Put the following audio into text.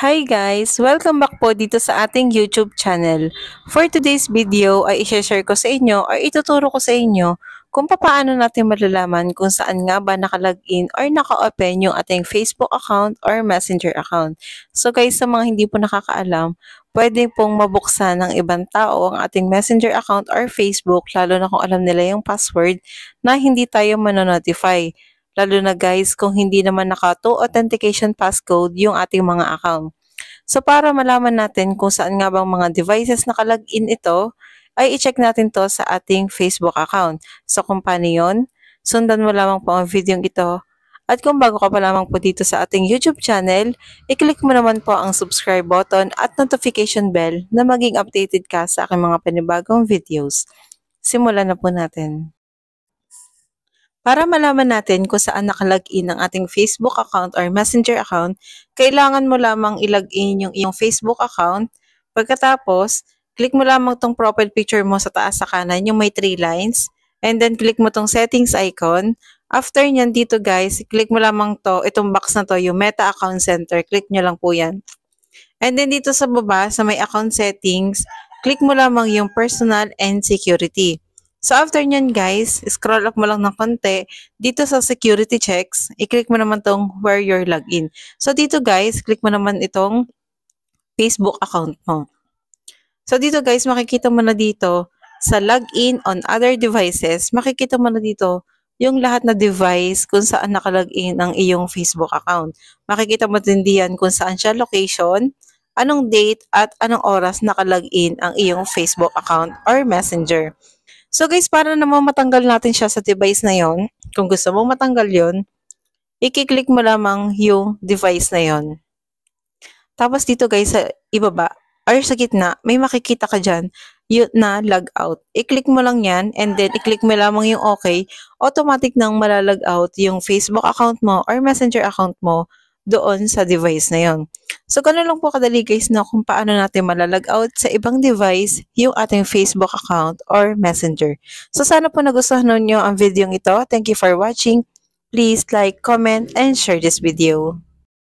Hi guys! Welcome back po dito sa ating YouTube channel. For today's video ay i-share ko sa inyo or ituturo ko sa inyo kung paano natin malalaman kung saan nga ba nakalagin or naka-open yung ating Facebook account or Messenger account. So guys, sa mga hindi po nakakaalam, pwede pong mabuksan ng ibang tao ang ating Messenger account or Facebook lalo na kung alam nila yung password na hindi tayo manonotify. Lalo na guys kung hindi naman naka-2 authentication passcode yung ating mga account. So para malaman natin kung saan nga bang mga devices nakalagin ito, ay i-check natin to sa ating Facebook account. So kung paano yun, sundan mo lamang po ang video ito. At kung bago ka pa lamang po dito sa ating YouTube channel, i-click mo naman po ang subscribe button at notification bell na maging updated ka sa aking mga panibagong videos. Simulan na po natin. Para malaman natin kung saan nakalagin ang ating Facebook account or Messenger account, kailangan mo lamang ilagin yung iyong Facebook account. Pagkatapos, click mo lamang tong profile picture mo sa taas sa kanan, yung may 3 lines. And then, click mo tong settings icon. After nyan dito guys, click mo lamang to, itong box na to, yung Meta Account Center. Click nyo lang po yan. And then dito sa baba, sa may account settings, click mo lamang yung personal and security. So after nyan guys, scroll up mo lang ng konti. Dito sa security checks, i-click mo naman tong where you're login. So dito guys, click mo naman itong Facebook account mo. So dito guys, makikita mo na dito sa login on other devices, makikita mo na dito yung lahat na device kung saan nakalagin ang iyong Facebook account. Makikita mo din diyan kung saan siya location, anong date at anong oras nakalagin ang iyong Facebook account or Messenger. So guys, para naman matanggal natin siya sa device na yon, kung gusto mong matanggal yon, i-click mo lamang yung device na yon. Tapos dito guys, sa ibaba or sa gitna, may makikita ka dyan yun na log out. I-click mo lang yan and then i-click mo lamang yung okay. Automatic nang malalog out yung Facebook account mo or Messenger account mo doon sa device na yon. So, ganun lang po kadali guys na kung paano natin malalag out sa ibang device yung ating Facebook account or Messenger. So, sana po nagustuhan nyo ang video ito. Thank you for watching. Please like, comment, and share this video.